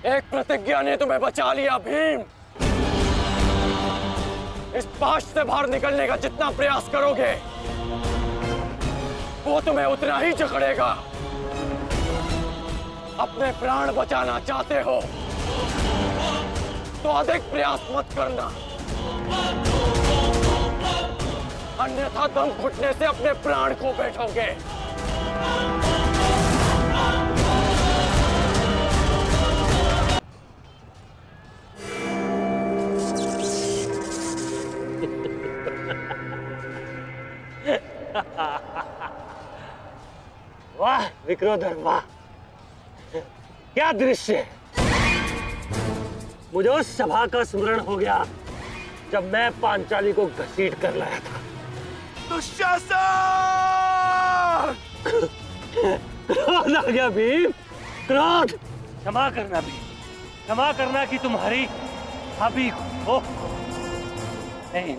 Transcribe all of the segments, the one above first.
एक प्रतिज्ञा ने तुम्हें बचा लिया भीम। इस पाश से बाहर निकलने का जितना प्रयास करोगे वो तुम्हें उतना ही जकड़ेगा। अपने प्राण बचाना चाहते हो तो अधिक प्रयास मत करना, अन्यथा दम घुटने से अपने प्राण खो बैठोगे। वाह विक्रोधर वाह, क्या दृश्य है। मुझे उस सभा का स्मरण हो गया जब मैं पांचाली को घसीट कर लाया था। दुशासन! क्रोध आ गया भीम, क्रोध। क्षमा करना भीम, क्षमा करना कि तुम्हारी भाभी को नहीं,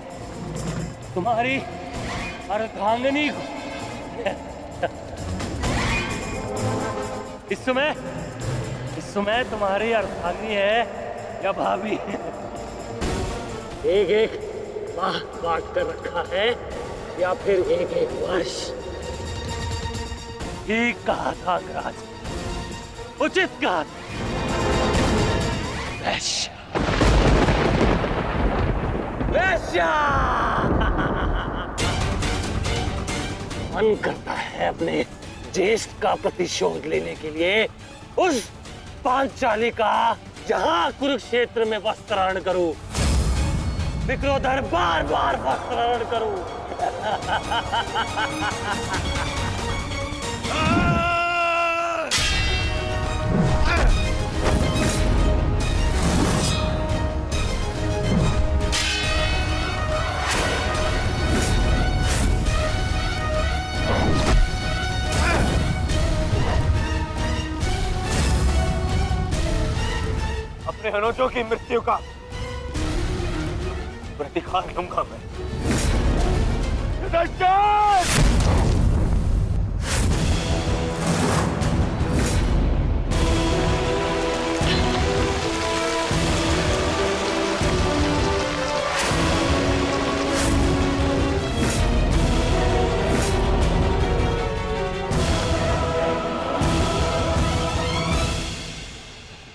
तुम्हारी अर्धांगिनी को। इस समय तुम्हारी अर्धांगिनी है या भाभी? एक एक माह बांट कर रखा है या फिर एक एक वर्ष? ठीक कहा था राज, उचित कहा था। वैश्य, वैश्य। मन करता है अपने ज्येष्ठ का प्रतिशोध लेने के लिए उस पांचाली का जहां कुरुक्षेत्र में वस्त्राहरण करूं, विक्रोधर बार बार वस्त्राहरण करूं। अपने अनुजों की मृत्यु का प्रतिकार लूंगा मैं।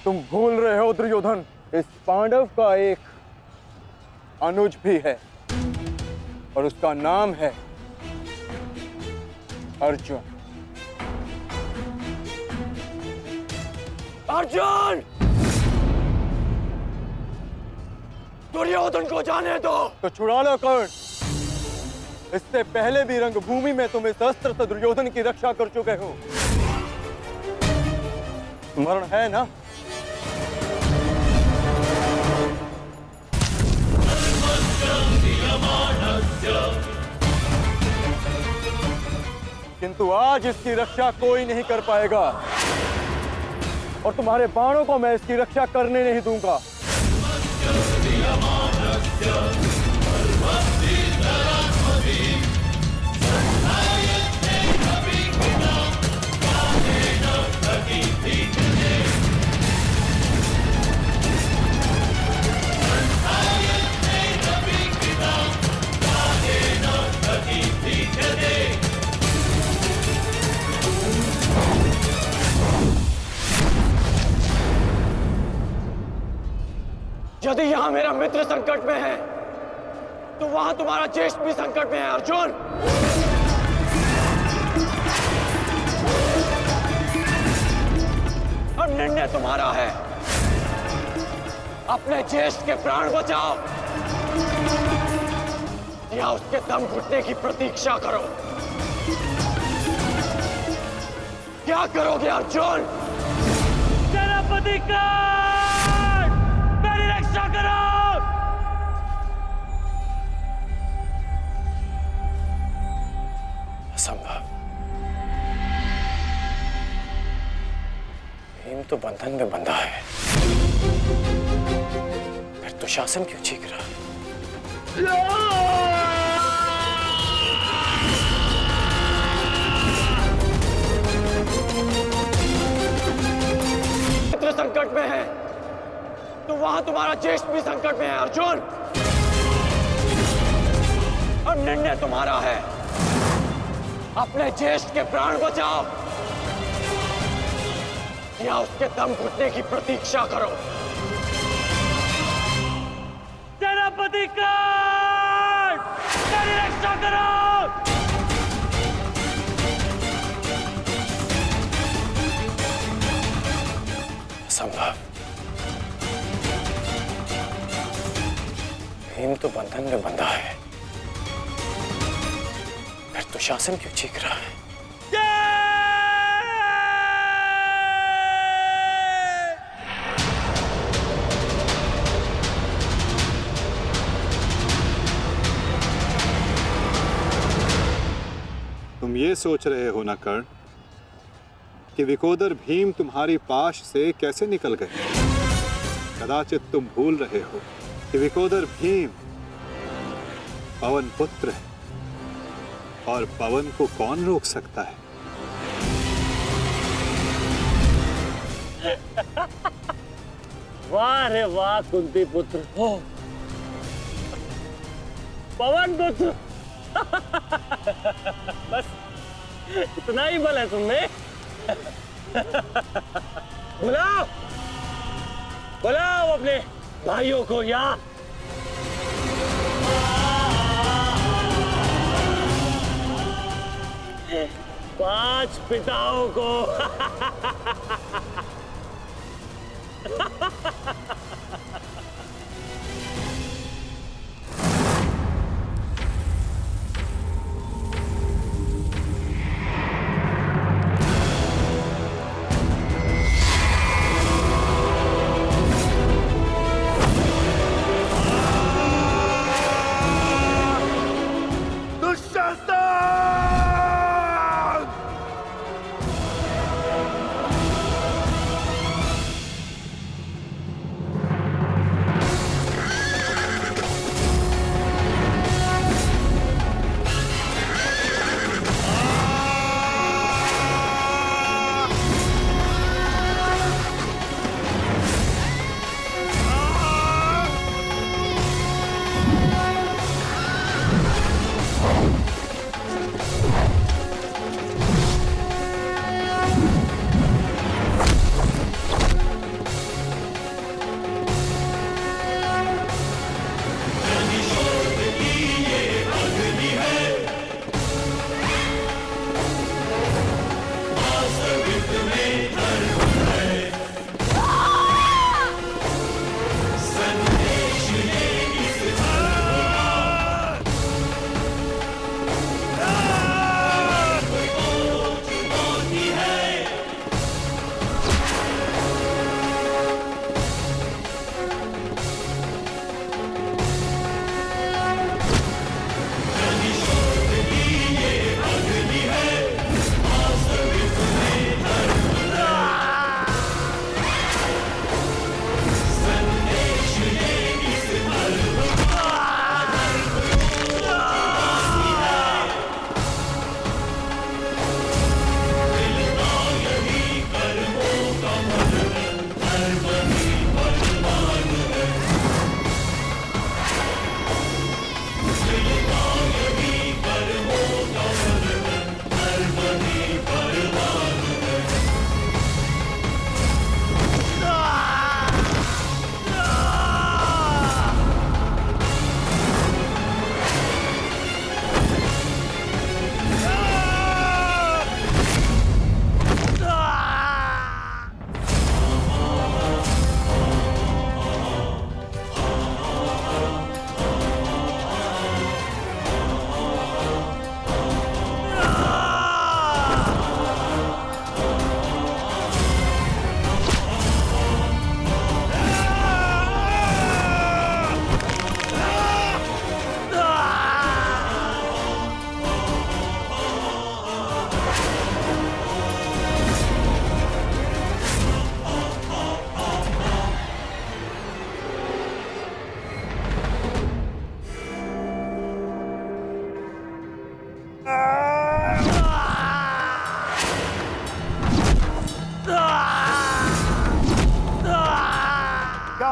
तुम भूल रहे हो दुर्योधन, इस पांडव का एक अनुज भी है और उसका नाम है अर्जुन। अर्जुन! दुर्योधन को जाने दो। तो छुड़ा लो कर्ण। इससे पहले भी रंगभूमि में तुम इस अस्त्र से दुर्योधन की रक्षा कर चुके हो, स्मरण है ना? किंतु आज इसकी रक्षा कोई नहीं कर पाएगा और तुम्हारे बाणों को मैं इसकी रक्षा करने नहीं दूंगा। यदि यहां मेरा मित्र संकट में है तो वहां तुम्हारा ज्येष्ठ भी संकट में है अर्जुन। अब निर्णय तुम्हारा है, अपने ज्येष्ठ के प्राण बचाओ या उसके दम घुटने की प्रतीक्षा करो। क्या करोगे अर्जुन? सेनापति का रक्षा करो। असंभव। भीम तो बंधन में बंधा है, फिर दुशासन क्यों चीख रहा है? मित्र संकट में है, तो वहां तुम्हारा ज्येष्ठ भी संकट में है अर्जुन। अब निर्णय तुम्हारा है, अपने ज्येष्ठ के प्राण बचाओ या उसके दम घुटने की प्रतीक्षा करो। सेनापति कर्ण, मेरी रक्षा करो। संभव। भीम तो बंधन में बंधा है, फिर दुशासन क्यों चीख रहा है? तुम ये सोच रहे हो ना कर्ण कि विकोदर भीम तुम्हारी पाश से कैसे निकल गए? कदाचित तुम भूल रहे हो कि विकोदर भीम पवन पुत्र है, और पवन को कौन रोक सकता है? वाह रे वाह कुंती पुत्र हो, पवन पुत्र। बस इतना ही बल है तुमने। बुलाओ बुलाओ अपने भाइयों को यहाँ। पांच पिताओं को।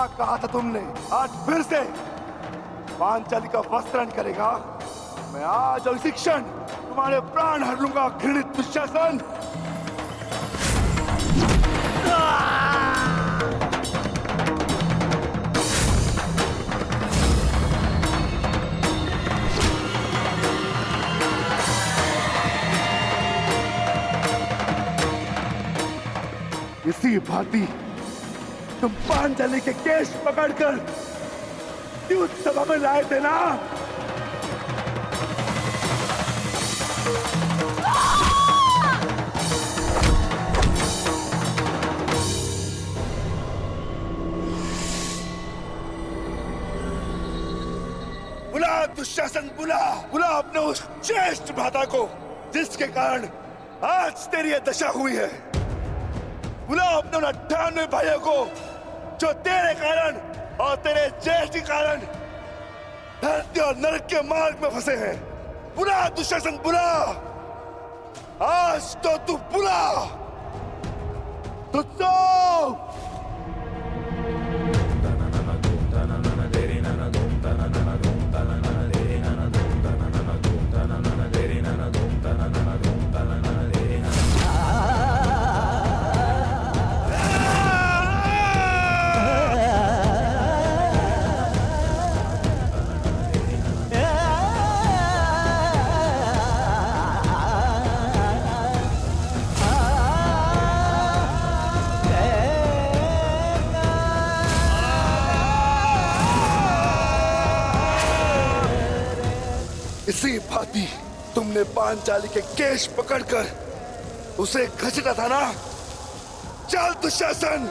क्या कहा था तुमने? आज फिर से पांचाली का वस्त्रण करेगा। मैं आज और इसी क्षण तुम्हारे प्राण हर लूंगा घृणित दुशासन। इसी भांति तुम पांचाली के केश पकड़कर द्यूत सभा में लाए थे ना? बुला दुशासन, बुला बुला अपने उस ज्येष्ठ भ्राता को जिसके कारण आज तेरी यह दशा हुई है। बुला अपने उन 98 भाइयों को जो तेरे कारण और तेरे ज्येष्ठ के कारण धरती और नरक के मार्ग में फंसे हैं। बुला दुशासन, बुला। आज तो तू बुला। तुझको इसी भांति तुमने पांचाली के केश पकड़कर उसे घसीटा था ना? चल दुशासन।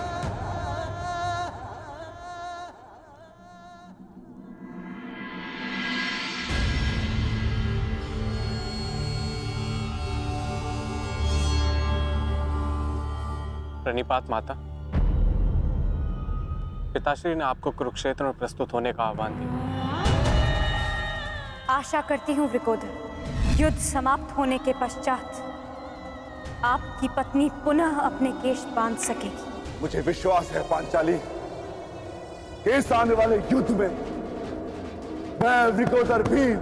प्रणिपात माता। पिताश्री ने आपको कुरुक्षेत्र में प्रस्तुत होने का आह्वान दिया। आशा करती हूँ वृकोदर, युद्ध समाप्त होने के पश्चात आपकी पत्नी पुनः अपने केश बांध सकेगी। मुझे विश्वास है पांचाली कि इस आने वाले युद्ध में मैं वृकोदर भीम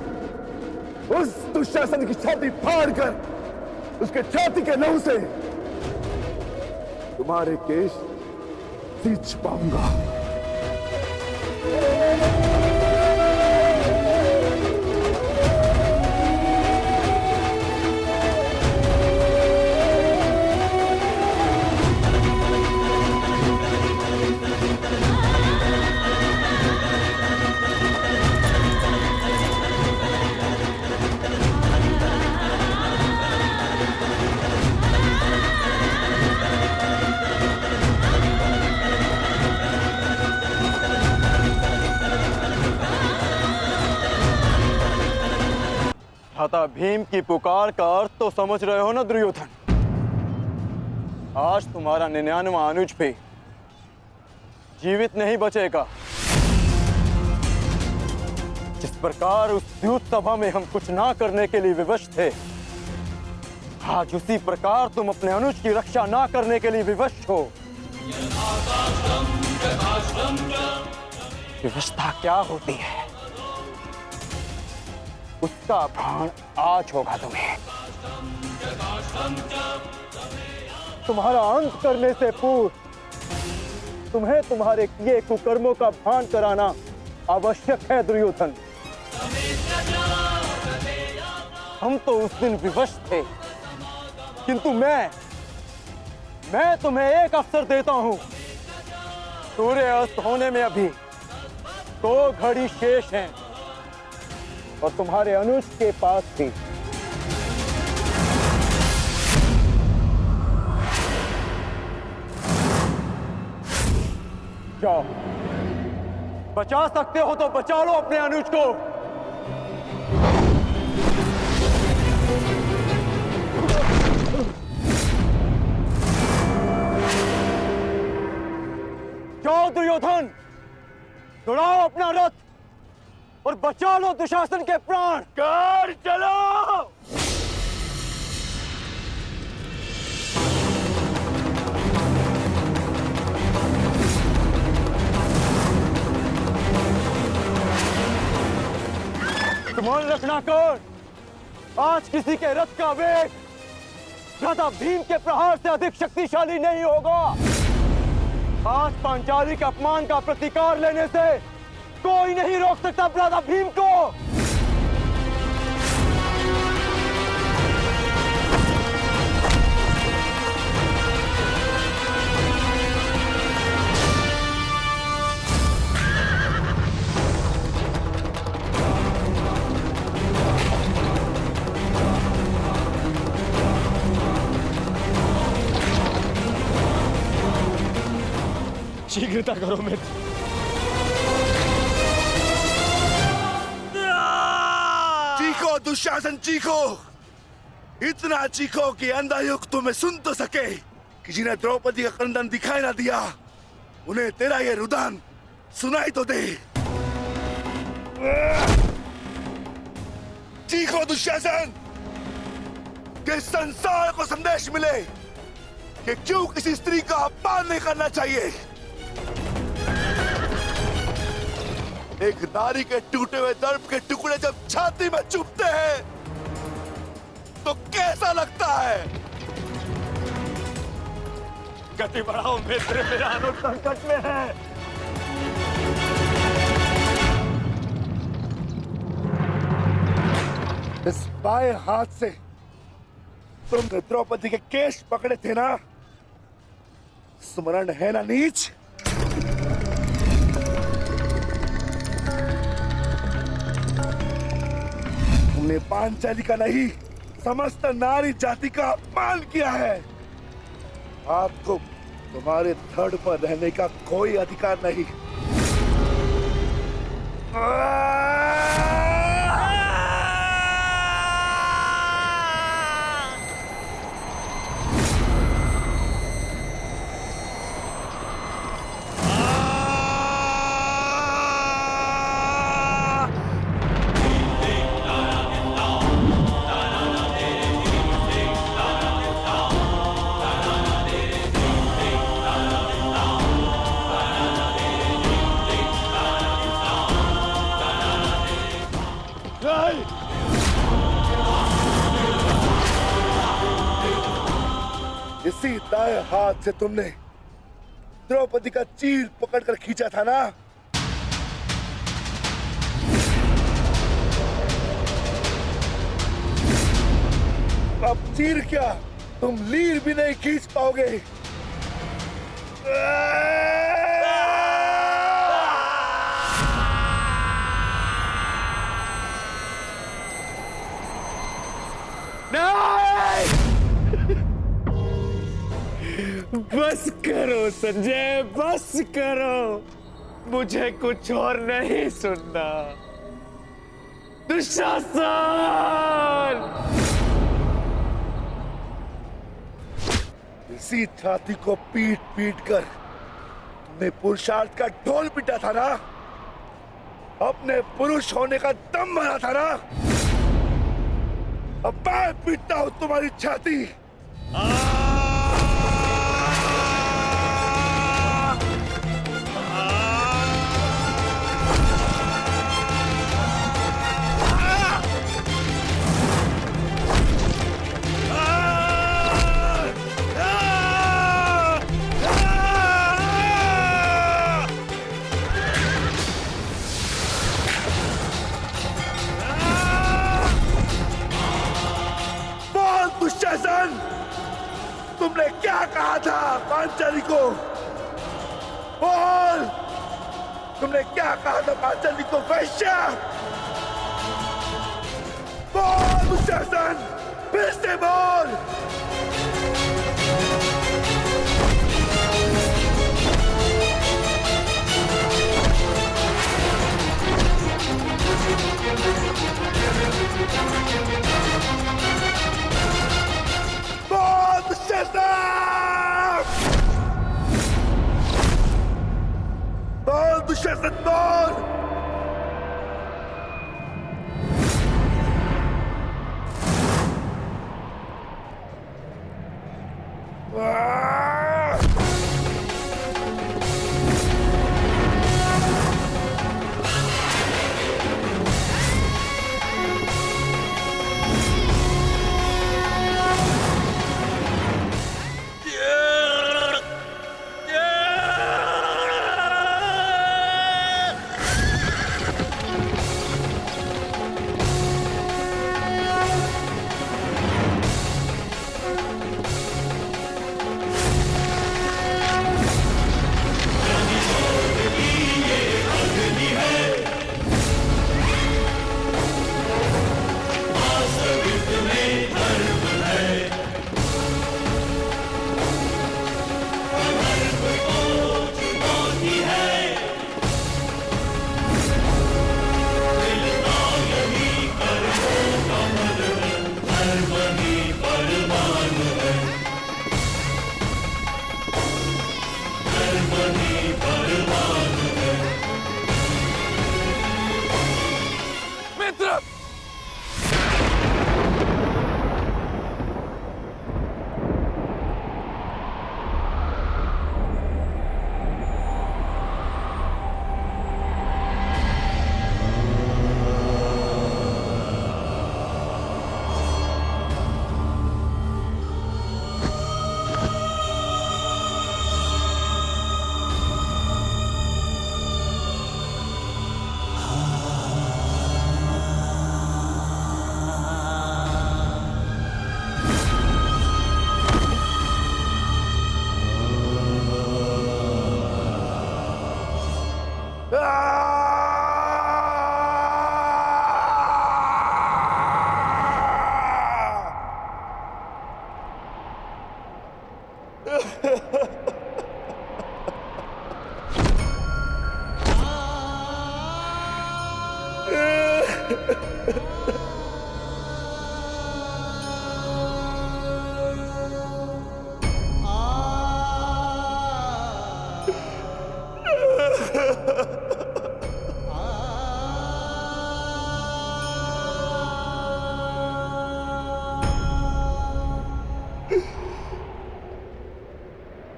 उस दुशासन की छाती फाड़कर उसके छाती के लहू से तुम्हारे केश सींच पाऊंगा। भ्राता भीम की पुकार का अर्थ तो समझ रहे हो ना दुर्योधन? आज तुम्हारा 99वां अनुज भी जीवित नहीं बचेगा। जिस प्रकार उस द्यूत सभा में हम कुछ ना करने के लिए विवश थे, आज उसी प्रकार तुम अपने अनुज की रक्षा ना करने के लिए विवश हो। विवशता क्या होती है उसका भान आज होगा तुम्हें। तुम्हारा अंत करने से पूर्व तुम्हें तुम्हारे किए कुकर्मों का भान कराना आवश्यक है दुर्योधन। हम तो उस दिन विवश थे, किंतु मैं तुम्हें एक अवसर देता हूं। सूर्य अस्त होने में अभी 2 घड़ी शेष हैं और तुम्हारे अनुज के पास भी। जाओ, बचा सकते हो तो बचा लो अपने अनुज को। जाओ दुर्योधन, दौड़ाओ अपना रथ और बचा लो दुशासन के प्राण। कर चलो। ध्यान रखना कर्ण, आज किसी के रथ का वेग भ्राता भीम के प्रहार से अधिक शक्तिशाली नहीं होगा। आज पांचाली के अपमान का प्रतिकार लेने से कोई नहीं रोक सकता भ्राता भीम को। शीघ्रता करो मित्र। चीखो दुशासन चीखो, इतना चीखो कि अंधायुग तुम्हें सुन तो सके कि जिन्हें द्रौपदी का क्रंदन दिखाई ना दिया उन्हें तेरा ये रुदन सुनाई तो दे। चीखो दुशासन कि संसार को संदेश मिले कि क्यों किसी स्त्री का अपमान नहीं करना चाहिए। एक नारी के टूटे हुए दर्प के टुकड़े जब छाती में चुभते हैं तो कैसा लगता है? गति बढ़ाओ मित्र, मेरा अनुज संकट में है। इस बाएं हाथ से तुमने द्रौपदी के केश पकड़े थे ना? स्मरण है ना नीच? तुमने पांचाली का नहीं समस्त नारी जाति का अपमान किया है। आपको तुम्हारे धड़ पर रहने का कोई अधिकार नहीं। इसी दाएं हाथ से तुमने द्रौपदी का चीर पकड़कर खींचा था ना? अब चीर क्या, तुम लीर भी नहीं खींच पाओगे। बस करो संजय, बस करो, मुझे कुछ और नहीं सुनना। दुशासन! इसी छाती को पीट पीट कर तुमने पुरुषार्थ का ढोल पीटा था ना? अपने पुरुष होने का दम भरा था ना? अब मैं पीटता हूं तुम्हारी छाती। दुशासन, तुमने क्या कहा था पांचाली को? बोल, तुमने क्या कहा था पांचाली को? वैश्या! बोल दुशासन, फिर से बोल। बोल दुशासन, बोल।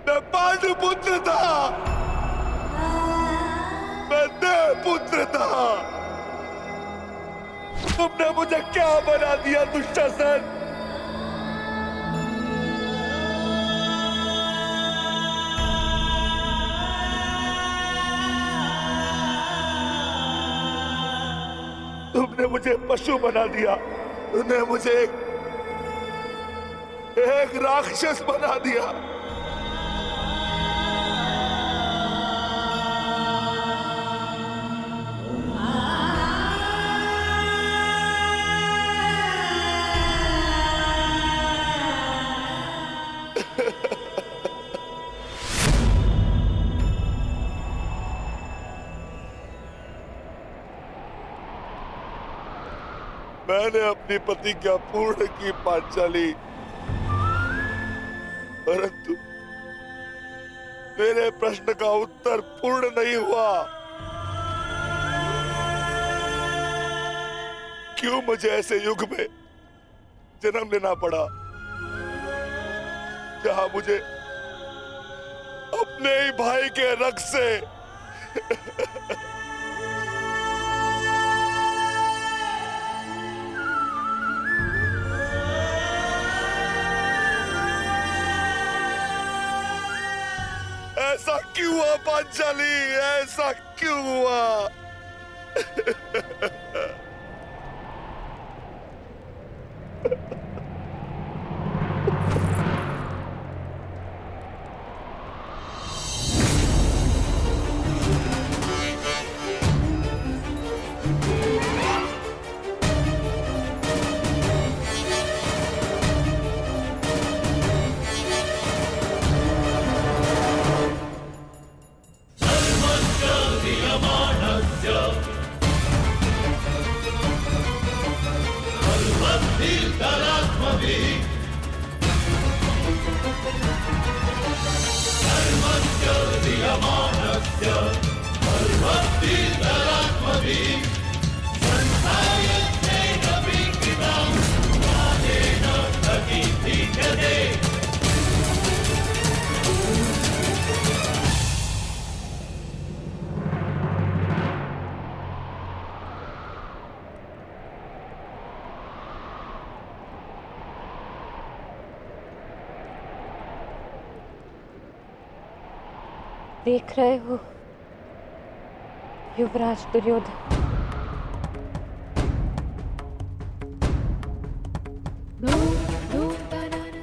मैं पांडुपुत्र था, मैं देवपुत्र था। तुमने मुझे क्या बना दिया दुशासन? तुमने मुझे पशु बना दिया, तुमने मुझे एक राक्षस बना दिया। मैंने अपनी प्रतिज्ञा पूर्ण की पांचाली, परंतु मेरे प्रश्न का उत्तर पूर्ण नहीं हुआ। क्यों मुझे ऐसे युग में जन्म लेना पड़ा जहां मुझे अपने ही भाई के रक्त से ऐसा क्यों हुआ पांचाली? ऐसा क्यों हुआ? देख रहे हो युवराज दुर्योधन,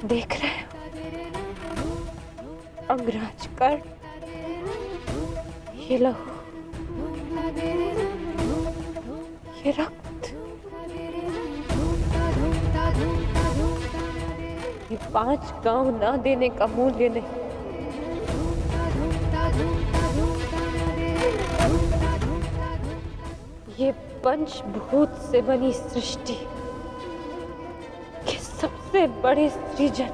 देख रहे हो अंगराज कर्ण, ये लहू, ये रक्त, ये 5 गांव ना देने का मूल्य नहीं। ये पंचभूत से बनी सृष्टि के सबसे बड़े सृजन,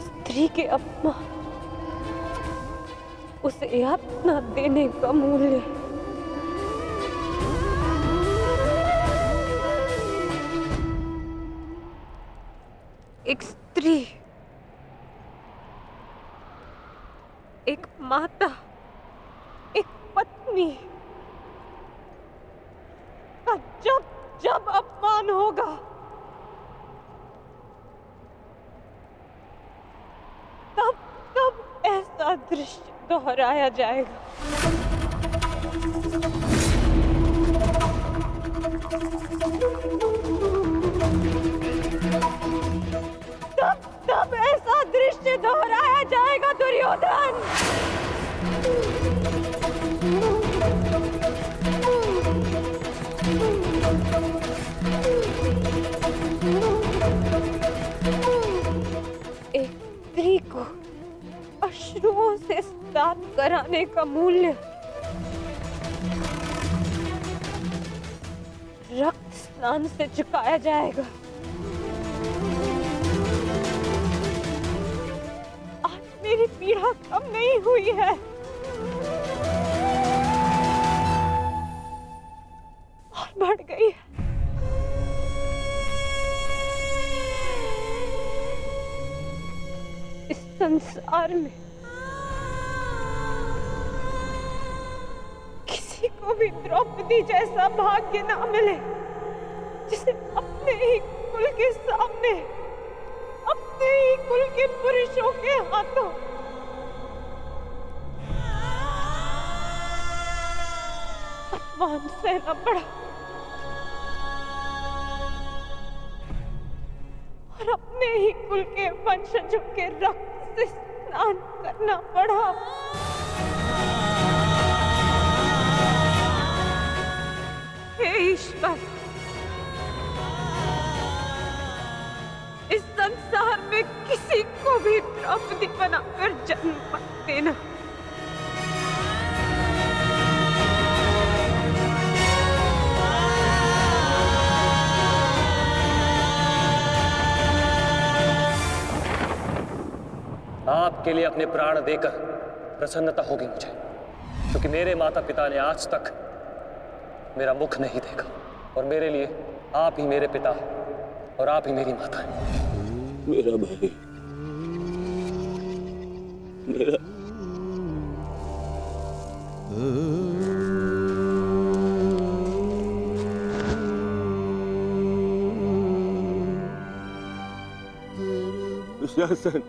स्त्री के अपमान, उसे यातना देने का मूल्य। एक स्त्री, एक माता, एक पत्नी का जब जब अपमान होगा, तब तब ऐसा दृश्य दोहराया जाएगा। तब तब ऐसा दृश्य से दोहराया जाएगा दुर्योधन। एक स्त्री को अश्रुओं से स्नान कराने का मूल्य रक्त स्नान से चुकाया जाएगा। आज मेरी पीड़ा कम नहीं हुई है, और बढ़ गई है। इस संसार में किसी को भी द्रौपदी जैसा भाग्य ना मिले, जिसे अपने ही कुल के सामने, अपने ही कुल के पुरुषों के हाथों अपमान सहना पड़ा और अपने ही कुल के वंशजों के रक्त से स्नान करना पड़ा। हे ईश्वर, इस संसार में किसी को भी द्रौपदी बनाकर जन्म मत देना। आपके लिए अपने प्राण देकर प्रसन्नता होगी मुझे, क्योंकि मेरे माता पिता ने आज तक मेरा मुख नहीं देखा, और मेरे लिए आप ही मेरे पिता और आप ही मेरी माता हैं। मेरा भाई, मेरा दुशासन,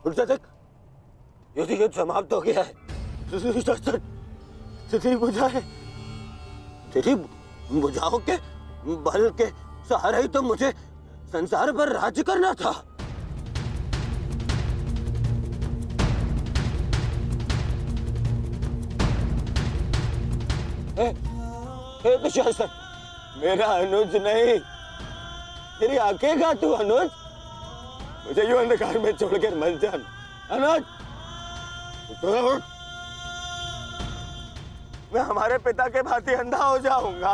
उठ जा, देख, युद्ध समाप्त हो गया है। तेरी भुजाओं के बल के सहारे ही तो मुझे संसार पर राज्य करना था। दुशासन, मेरा अनुज नहीं, तेरी आंखें का तू अनुज, मुझे यूं अंधकार में छोड़कर मत जान। अनुज, मैं हमारे पिता के भांति अंधा हो जाऊंगा,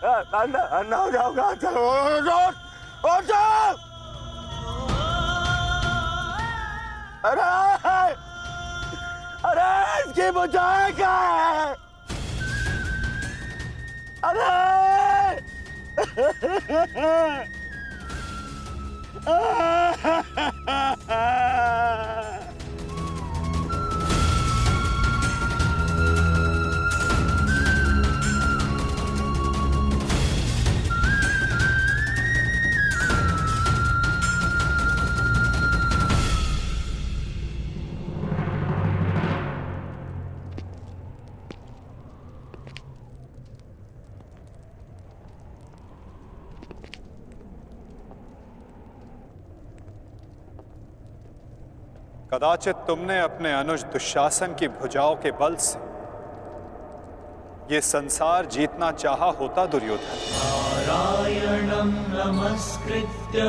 अंधा हो जाऊंगा। चलो अरे इसकी बुझाए क्या है? कदाचित तुमने अपने अनुज दुशासन की भुजाओं के बल से ये संसार जीतना चाहा होता दुर्योधन। नारायणं नमस्कृत्य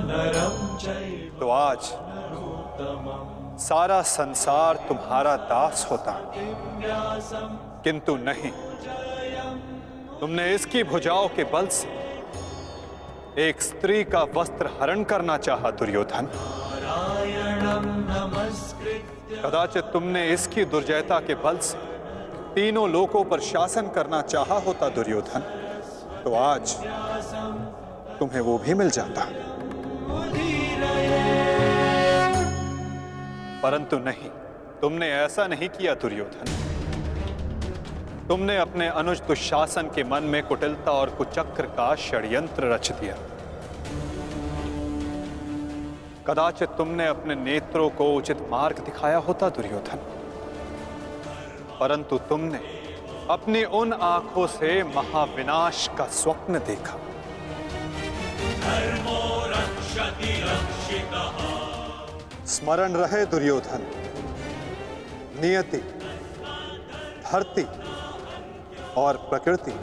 नरं चैव तो आज सारा संसार तुम्हारा दास होता, किंतु नहीं, तुमने इसकी भुजाओं के बल से एक स्त्री का वस्त्र हरण करना चाहा दुर्योधन। कदाचित तुमने इसकी दुर्जयता के बल से तीनों लोकों पर शासन करना चाहा होता दुर्योधन, तो आज तुम्हें वो भी मिल जाता। परंतु नहीं, तुमने ऐसा नहीं किया दुर्योधन। तुमने अपने अनुज दुशासन के मन में कुटिलता और कुचक्र का षड्यंत्र रच दिया। कदाचित तुमने अपने नेत्रों को उचित मार्ग दिखाया होता दुर्योधन, परंतु तुमने अपनी उन आंखों से महाविनाश का स्वप्न देखा। स्मरण रहे दुर्योधन, नियति, धरती और प्रकृति,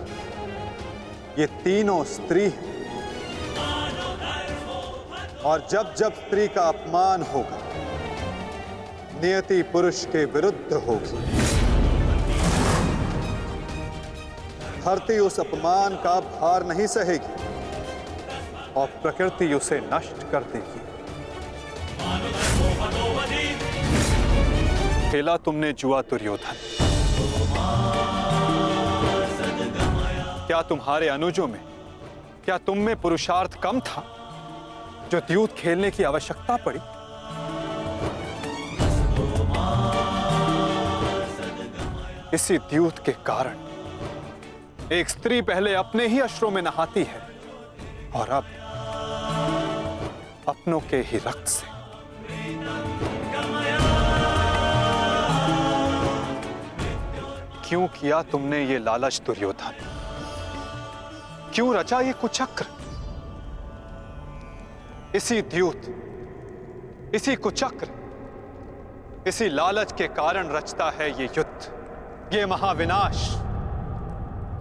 ये तीनों स्त्री हैं। और जब जब स्त्री का अपमान होगा, नियति पुरुष के विरुद्ध होगी। धरती उस अपमान का भार नहीं सहेगी और प्रकृति उसे नष्ट कर देगी। खेला तुमने जुआ दुर्योधन। क्या तुम्हारे अनुजों में, क्या तुम में पुरुषार्थ कम था जो द्यूत खेलने की आवश्यकता पड़ी? इसी द्यूत के कारण एक स्त्री पहले अपने ही अश्रों में नहाती है और अब अपनों के ही रक्त से। क्यों किया तुमने ये लालच दुर्योधन? क्यों रचा ये कुचक्र? इसी द्यूत, इसी कुचक्र, इसी लालच के कारण रचता है ये युद्ध, ये महाविनाश,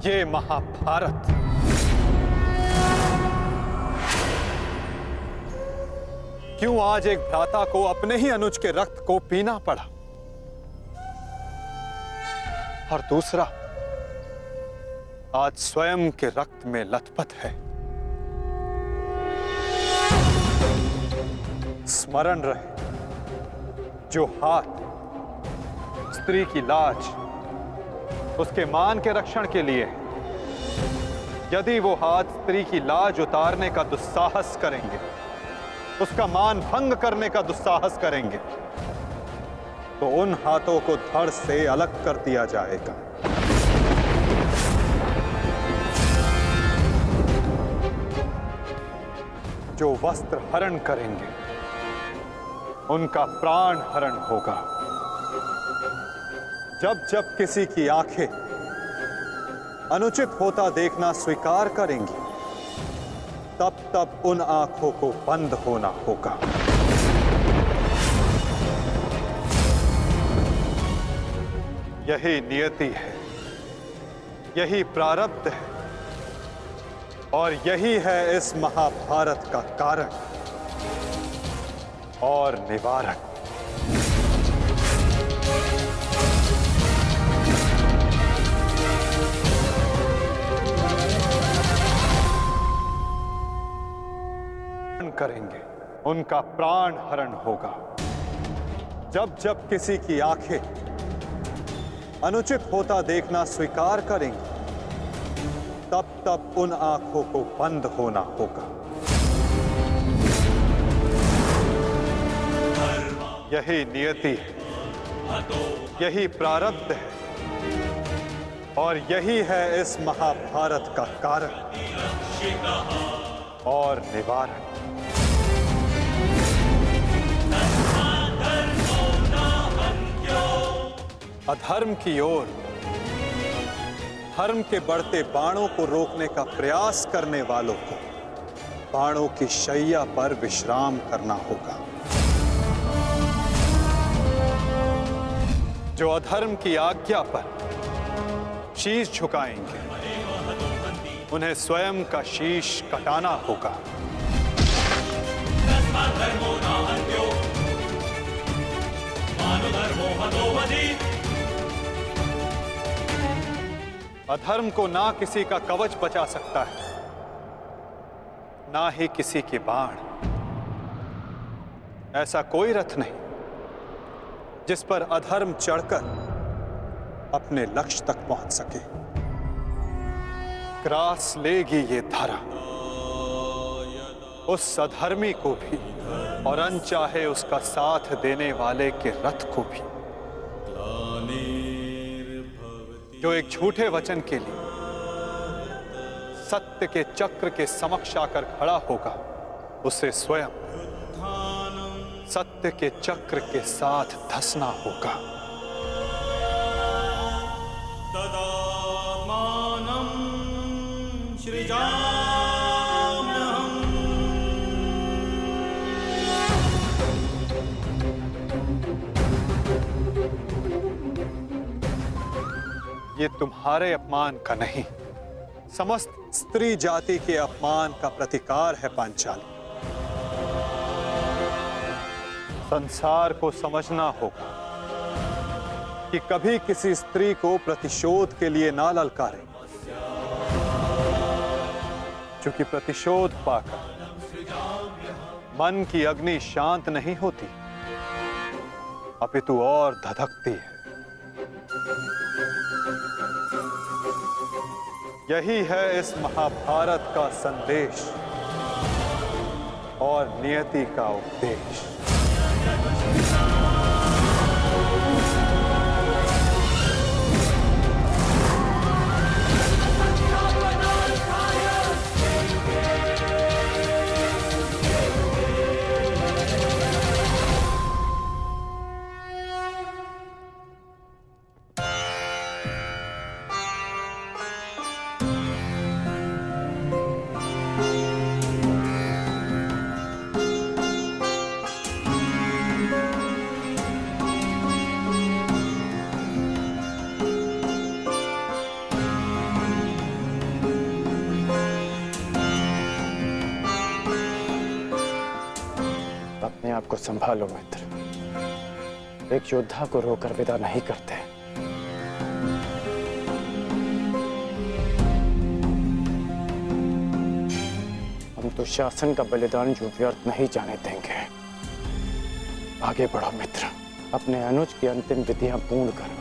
ये महाभारत। क्यों आज एक भ्राता को अपने ही अनुज के रक्त को पीना पड़ा और दूसरा आज स्वयं के रक्त में लथपथ है? स्मरण रहे, जो हाथ स्त्री की लाज, उसके मान के रक्षण के लिए है, यदि वो हाथ स्त्री की लाज उतारने का दुस्साहस करेंगे, उसका मान भंग करने का दुस्साहस करेंगे, तो उन हाथों को धड़ से अलग कर दिया जाएगा। जो वस्त्र हरण करेंगे, उनका प्राण हरण होगा। जब जब किसी की आंखें अनुचित होता देखना स्वीकार करेंगी, तब तब उन आंखों को बंद होना होगा। यही नियति है, यही प्रारब्ध है और यही है इस महाभारत का कारण और निवारक। करेंगे, उनका प्राण हरण होगा। जब जब किसी की आंखें अनुचित होता देखना स्वीकार करेंगी, तब तब उन आंखों को बंद होना होगा। यही नियति है, यही प्रारब्ध है और यही है इस महाभारत का कारण और निवारण। अधर्म की ओर धर्म के बढ़ते बाणों को रोकने का प्रयास करने वालों को बाणों की शैया पर विश्राम करना होगा। जो अधर्म की आज्ञा पर शीश झुकाएंगे, उन्हें स्वयं का शीश कटाना होगा। अधर्म को ना किसी का कवच बचा सकता है, ना ही किसी के बाण। ऐसा कोई रथ नहीं जिस पर अधर्म चढ़कर अपने लक्ष्य तक पहुंच सके। ग्रास लेगी ये धरा उस अधर्मी को भी और अनचाहे उसका साथ देने वाले के रथ को भी। जो एक झूठे वचन के लिए सत्य के चक्र के समक्ष आकर खड़ा होगा, उसे स्वयं सत्य के चक्र के साथ धंसना होगा। तदात्मानं सृजाम्यहम्। ये तुम्हारे अपमान का नहीं, समस्त स्त्री जाति के अपमान का प्रतिकार है पांचाली। संसार को समझना होगा कि कभी किसी स्त्री को प्रतिशोध के लिए ना ललकारे, क्योंकि प्रतिशोध पाकर मन की अग्नि शांत नहीं होती, अपितु और धधकती है। यही है इस महाभारत का संदेश और नियति का उपदेश। अपने आप को संभालो मित्र, एक योद्धा को रोकर विदा नहीं करते। हम तो शासन का बलिदान जो व्यर्थ नहीं जाने देंगे। आगे बढ़ो मित्र, अपने अनुज की अंतिम विधियां पूर्ण करो।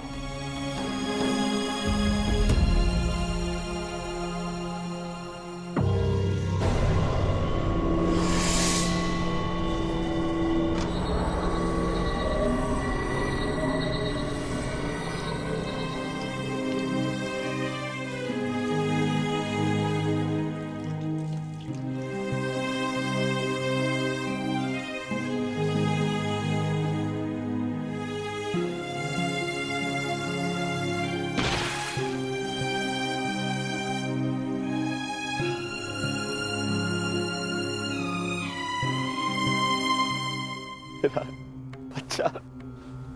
अच्छा,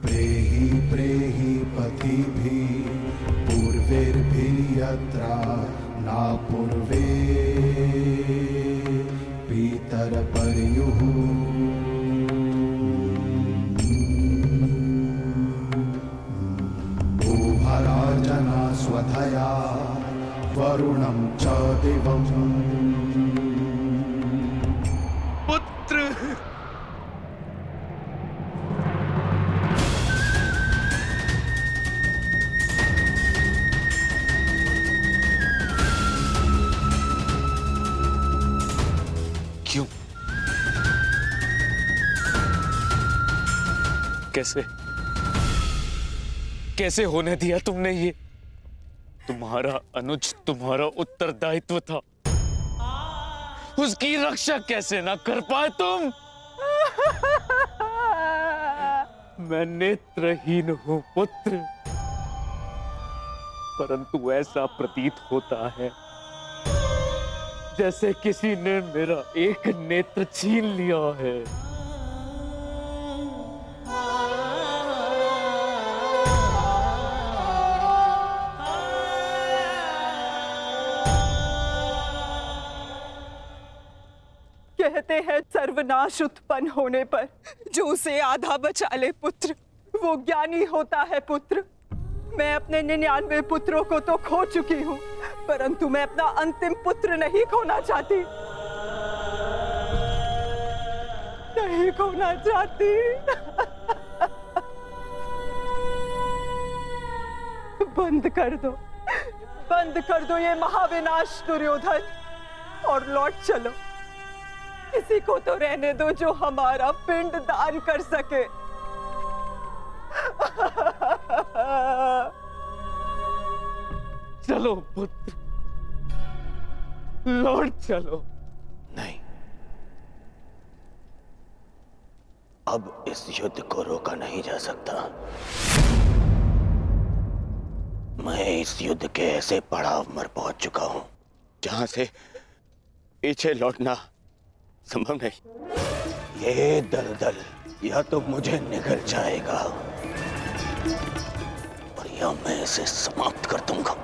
प्रेहि प्रेहि पतिभिः पूर्वैर्भिः यत्रा ना पूर्वे पितरपर्युः भूभराजना स्वधया वरुणं च दिवम्। पुत्र क्यों? कैसे होने दिया तुमने ये? तुम्हारा अनुज तुम्हारा उत्तरदायित्व था, उसकी रक्षा कैसे ना कर पाए तुम? मैं नेत्रहीन हूं पुत्र, परंतु ऐसा प्रतीत होता है जैसे किसी ने मेरा एक नेत्र छीन लिया है। कहते हैं सर्वनाश उत्पन्न होने पर जो उसे आधा बचा ले पुत्र, वो ज्ञानी होता है पुत्र। मैं अपने 99 पुत्रों को तो खो चुकी हूँ, परंतु मैं अपना अंतिम पुत्र नहीं खोना चाहती, नहीं खोना चाहती। बंद कर दो ये महाविनाश दुर्योधन, और लौट चलो, किसी को तो रहने दो जो हमारा पिंड दान कर सके। चलो पुत्र, लौट चलो। नहीं, अब इस युद्ध को रोका नहीं जा सकता। मैं इस युद्ध के ऐसे पड़ाव पर पहुंच चुका हूं जहां से पीछे लौटना संभव नहीं। ये दलदल या तो मुझे निगल जाएगा और या मैं इसे समाप्त कर दूंगा।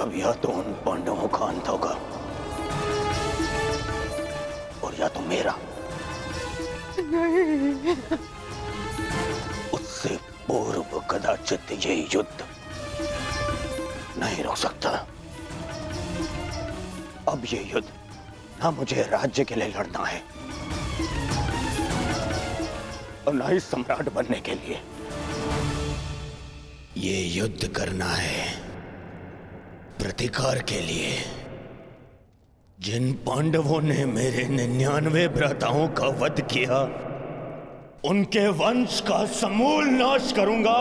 अब या तो उन पांडवों का अंत होगा और या तो मेरा। नहीं। उससे पूर्व कदाचित ये युद्ध नहीं रोक सकता। अब ये युद्ध ना मुझे राज्य के लिए लड़ना है और ना ही सम्राट बनने के लिए। ये युद्ध करना है प्रतिकार के लिए। जिन पांडवों ने मेरे 99 भ्राताओं का वध किया, उनके वंश का समूल नाश करूंगा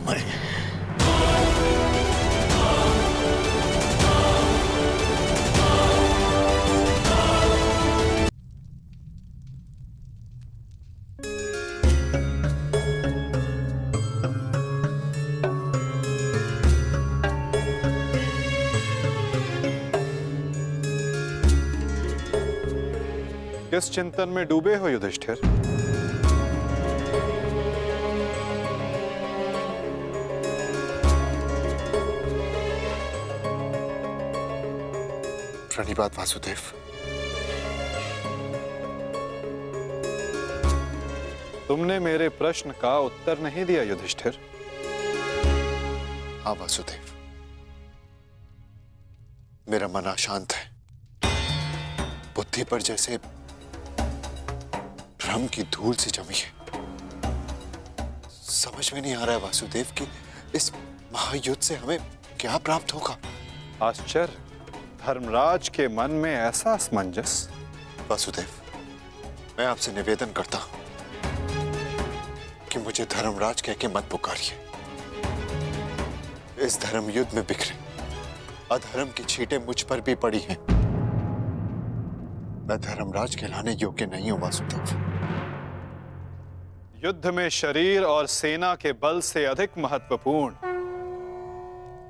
मैं। किस चिंतन में डूबे हो युधिष्ठिर? प्रणिपात वासुदेव। तुमने मेरे प्रश्न का उत्तर नहीं दिया युधिष्ठिर। हाँ वासुदेव, मेरा मन अशांत है। बुद्धि पर जैसे भ्रम की धूल से जमी है। समझ में नहीं आ रहा है वासुदेव कि इस महायुद्ध से हमें क्या प्राप्त होगा। आश्चर्य, धर्मराज के मन में ऐसा असमंजस। वासुदेव, मैं आपसे निवेदन करता हूं कि मुझे धर्मराज कह के मत पुकारिए। इस धर्म युद्ध में बिखरे अधर्म की छींटें मुझ पर भी पड़ी हैं। मैं धर्मराज कहलाने योग्य नहीं हूं वासुदेव। युद्ध में शरीर और सेना के बल से अधिक महत्वपूर्ण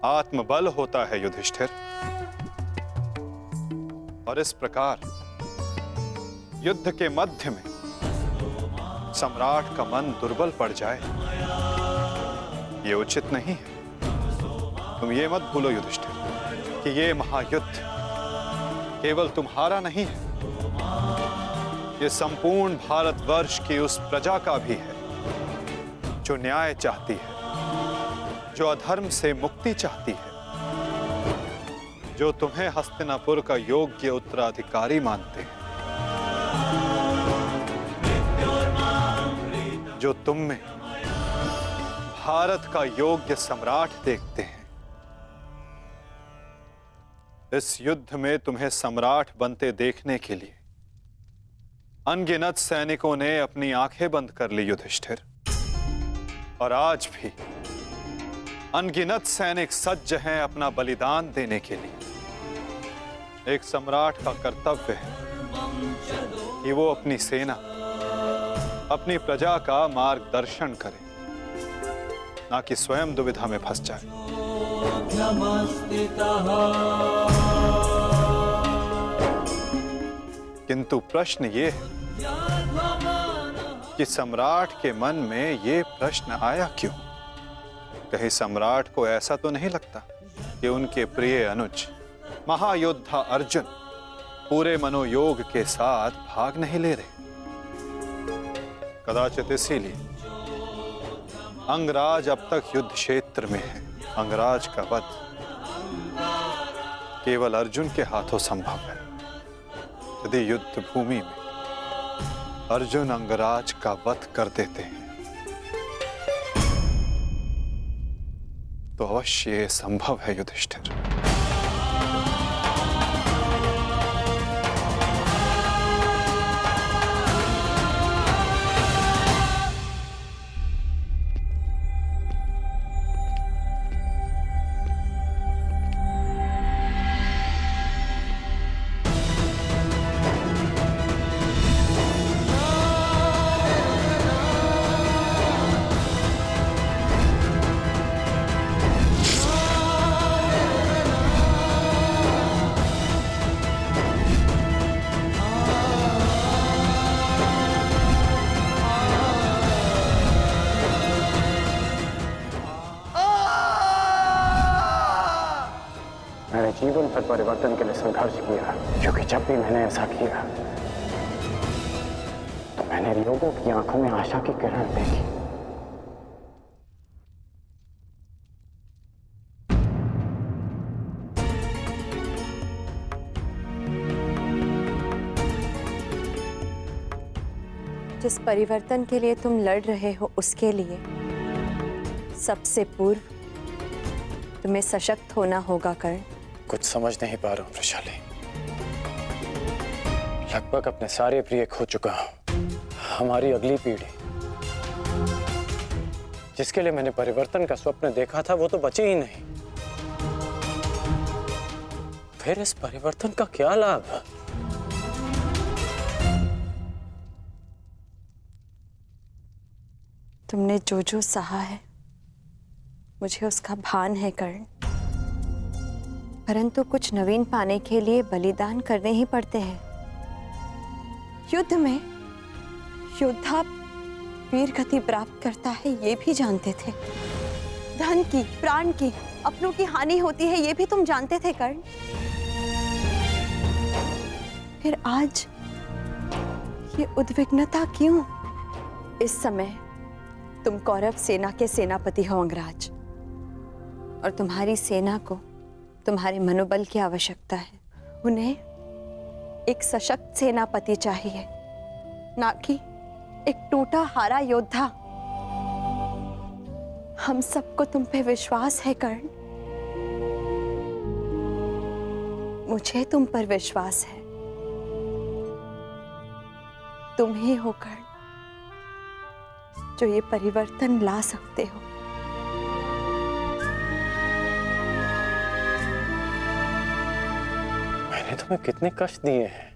आत्मबल होता है युधिष्ठिर। और इस प्रकार युद्ध के मध्य में सम्राट का मन दुर्बल पड़ जाए, ये उचित नहीं है। तुम ये मत भूलो युधिष्ठिर कि ये महायुद्ध केवल तुम्हारा नहीं है, ये संपूर्ण भारतवर्ष की उस प्रजा का भी है जो न्याय चाहती है, जो अधर्म से मुक्ति चाहती है, जो तुम्हें हस्तिनापुर का योग्य उत्तराधिकारी मानते हैं, जो तुम में भारत का योग्य सम्राट देखते हैं। इस युद्ध में तुम्हें सम्राट बनते देखने के लिए अनगिनत सैनिकों ने अपनी आंखें बंद कर ली युधिष्ठिर, और आज भी अनगिनत सैनिक सज्ज हैं अपना बलिदान देने के लिए। एक सम्राट का कर्तव्य है कि वो अपनी सेना, अपनी प्रजा का मार्गदर्शन करे, ना कि स्वयं दुविधा में फंस जाए। किंतु प्रश्न ये है कि सम्राट के मन में ये प्रश्न आया क्यों? कहीं सम्राट को ऐसा तो नहीं लगता कि उनके प्रिय अनुज महायोद्धा अर्जुन पूरे मनोयोग के साथ भाग नहीं ले रहे? कदाचित इसीलिए अंगराज अब तक युद्ध क्षेत्र में है। अंगराज का वध केवल अर्जुन के हाथों संभव है। यदि युद्ध भूमि में अर्जुन अंगराज का वध कर देते हैं तो अवश्य संभव है युधिष्ठिर। जीवन भर परिवर्तन के लिए संघर्ष किया, क्योंकि जब भी मैंने ऐसा किया तो मैंने लोगों की आंखों में आशा की किरण देखी। जिस परिवर्तन के लिए तुम लड़ रहे हो उसके लिए सबसे पूर्व तुम्हें सशक्त होना होगा कर्ण। कुछ समझ नहीं पा रहा हूं वृषाली। लगभग अपने सारे प्रिय खो चुका हूं। हमारी अगली पीढ़ी जिसके लिए मैंने परिवर्तन का स्वप्न देखा था वो तो बची ही नहीं। फिर इस परिवर्तन का क्या लाभ? तुमने जो जो सहा है मुझे उसका भान है कर्ण, परंतु कुछ नवीन पाने के लिए बलिदान करने ही पड़ते हैं। युद्ध में योद्धा वीर गति प्राप्त करता है ये भी जानते थे। धन की, प्राण की, अपनों की हानि होती है ये भी तुम जानते थे कर्ण। फिर आज ये उद्विग्नता क्यों? इस समय तुम कौरव सेना के सेनापति हो अंगराज, और तुम्हारी सेना को तुम्हारे मनोबल की आवश्यकता है। उन्हें एक सशक्त सेनापति चाहिए, ना कि एक टूटा हारा योद्धा। हम सबको तुम पे विश्वास है कर्ण, मुझे तुम पर विश्वास है। तुम ही हो कर्ण जो ये परिवर्तन ला सकते हो। मैंने तुम्हें कितने कष्ट दिए हैं,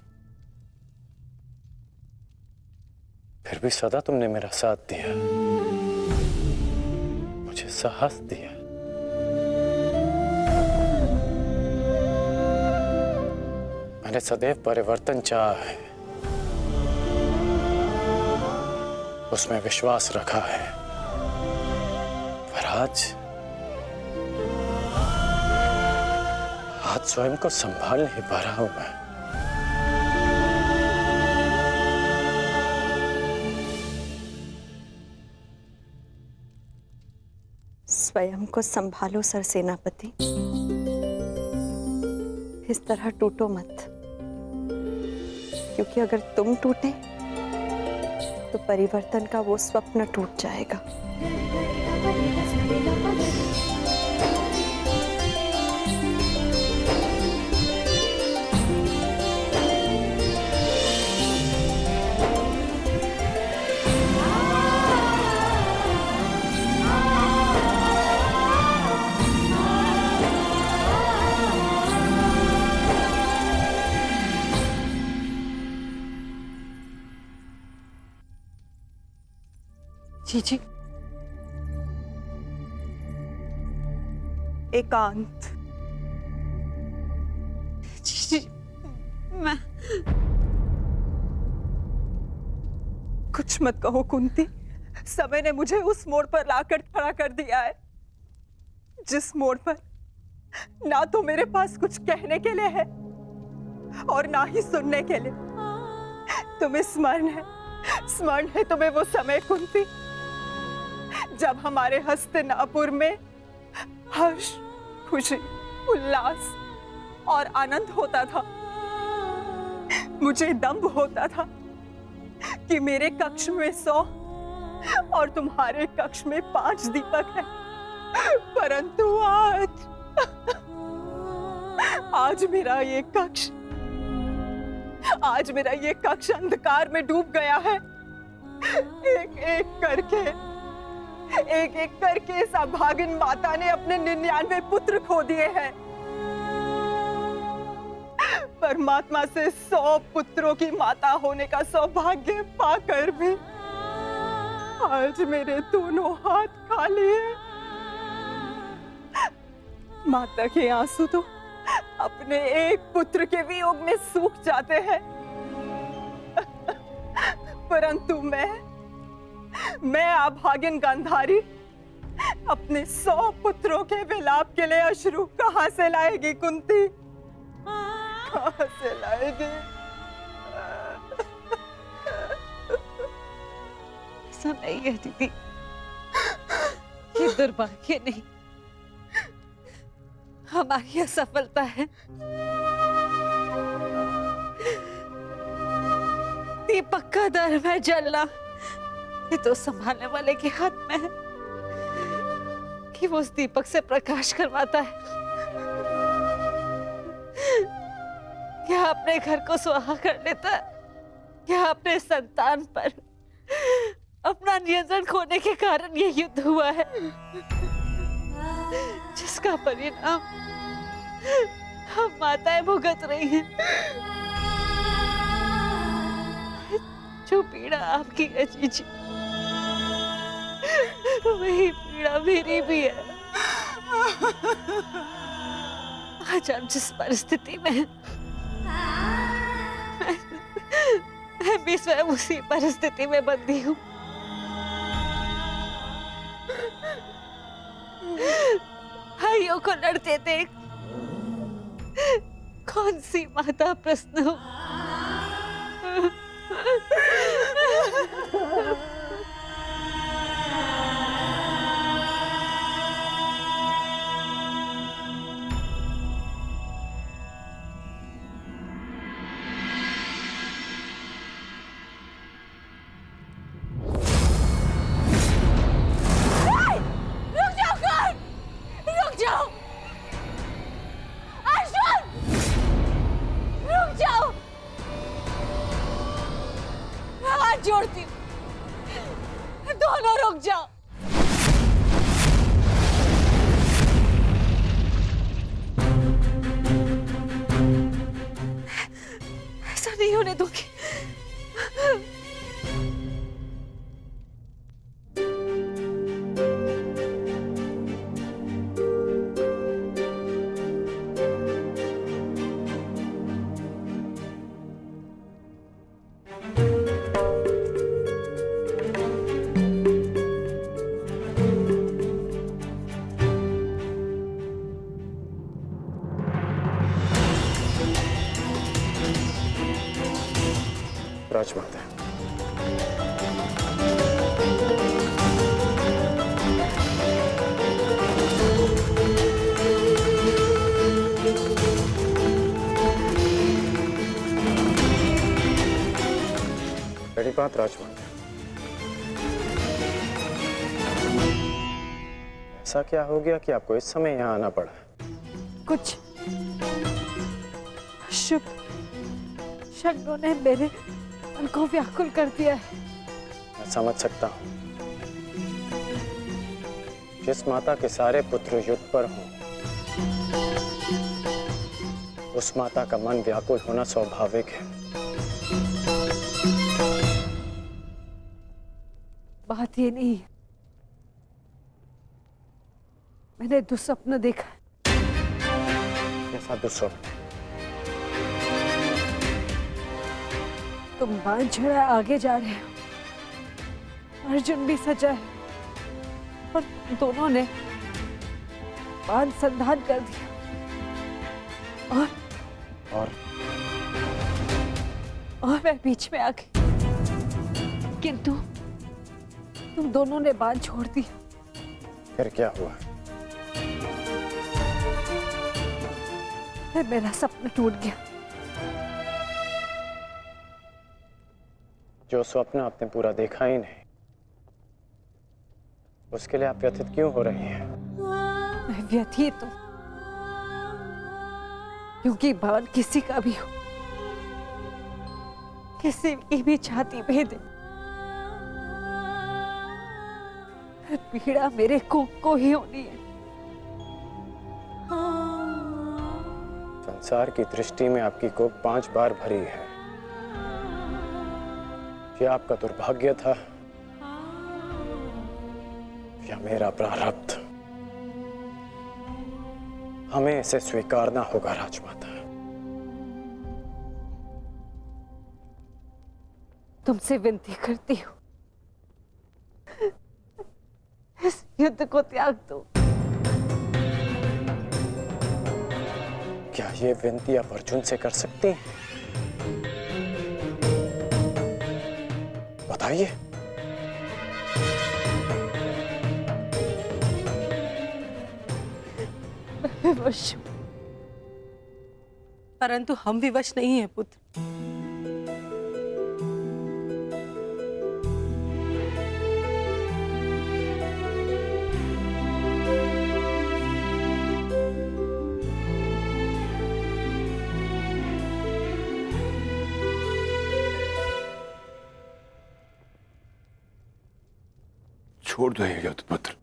फिर भी सदा तुमने मेरा साथ दिया, मुझे साहस दिया। मैंने सदैव परिवर्तन चाहा है, उसमें विश्वास रखा है, पर आज स्वयं को संभाल नहीं पा रहा हूं मैं। स्वयं को संभालो सर सेनापति, इस तरह टूटो मत, क्योंकि अगर तुम टूटे तो परिवर्तन का वो स्वप्न टूट जाएगा। जी जी, एकांत। जी मैं कुछ मत कहो कुंती, समय ने मुझे उस मोड़ पर लाकर खड़ा कर दिया है जिस मोड़ पर ना तो मेरे पास कुछ कहने के लिए है और ना ही सुनने के लिए। तुम्हें स्मरण है तुम्हें वो समय कुंती जब हमारे हस्तिनापुर में हर्ष, खुशी, उल्लास और आनंद होता था। मुझे दंभ होता था कि मेरे कक्ष में 100 और तुम्हारे कक्ष में 5 दीपक हैं, परंतु आज मेरा ये कक्ष अंधकार में डूब गया है। एक एक करके इस अभागिन माता ने अपने 99 पुत्र खो दिए हैं। परमात्मा से 100 पुत्रों की माता होने का सौभाग्य पाकर भी आज मेरे दोनों हाथ खाली हैं। माता के आंसू तो अपने एक पुत्र के वियोग में सूख जाते हैं, परंतु मैं अभागिन गांधारी अपने 100 पुत्रों के विलाप के लिए अश्रु कहां से लाएगी कुंती? कहाँ से लाएंगे? ऐसा नहीं है दीदी, ये दुर्भाग्य नहीं, हमारी असफलता है। दीपक का दर में जलना ये तो संभालने वाले के हाथ में है कि वो उस दीपक से प्रकाश करवाता है या अपने घर को सुहा कर लेता है या अपने संतान पर अपना नियंत्रण खोने के कारण ये युद्ध हुआ है, जिसका परिणाम हम माताएं भुगत रही हैं। जो पीड़ा आपकी है जीजी, वही पीड़ा मेरी भी है। आज हम जिस परिस्थिति में हैं, मैं भी स्वयं उसी परिस्थिति में बंदी हूँ। भाइयों को लड़ते देख कौन सी माता प्रश्न हो। जोड़ती हूँ, दोनों रुक जाओ। ऐसा नहीं होने दूंगी। राजमाता, बड़ी बात राजमाता, ऐसा क्या हो गया कि आपको इस समय यहाँ आना पड़ा? कुछ शुभ शब्दों ने मेरे मन को व्याकुल कर दिया है। मैं समझ सकता हूँ। जिस माता के सारे पुत्र युद्ध पर हों, उस माता का मन व्याकुल होना स्वाभाविक है। बात ये नहीं है, मैंने दुस्वप्न देखा। कैसा दुस्वप्न? तुम बांध छड़ा आगे जा रहे हो, अर्जुन भी सजा है और दोनों ने बांध संधान कर दिया और मैं बीच में आ गई, किंतु तुम दोनों ने बांध छोड़ दिया। फिर क्या हुआ? फिर मेरा सपना टूट गया। जो स्वप्न आपने पूरा देखा ही नहीं, उसके लिए आप व्यथित क्यों हो रही हैं? मैं व्यथित हूं क्योंकि बाण किसी का भी हो, किसी की भी छाती भेदे, पीड़ा मेरे कोख को ही होनी है। संसार की दृष्टि में आपकी कोख 5 बार भरी है। क्या आपका दुर्भाग्य था या मेरा प्रारब्ध? हमें इसे स्वीकारना होगा राजमाता। तुमसे विनती करती हूँ, इस युद्ध को त्याग दो। क्या ये विनती आप अर्जुन से कर सकती हैं? बताइए। विवश हूं। परंतु हम विवश नहीं है पुत्र। छोड़ दो ये युद्ध पुत्र,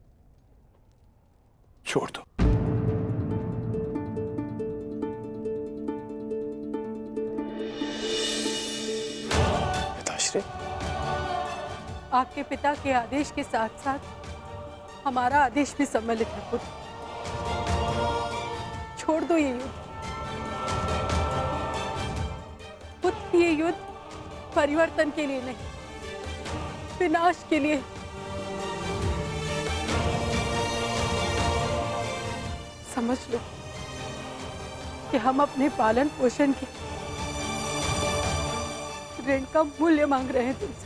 छोड़ दो। पिताश्री, आपके पिता के आदेश के साथ साथ हमारा आदेश भी सम्मिलित है पुत्र। छोड़ दो ये युद्ध पुत्र। ये युद्ध परिवर्तन के लिए नहीं, विनाश के लिए। समझ लो कि हम अपने पालन पोषण के ऋण का मूल्य मांग रहे हैं तुमसे।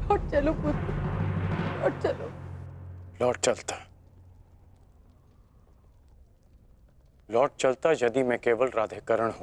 लौट चलो पुत्र, लौट चलो। लौट चलता यदि मैं केवल राधेकरण होता।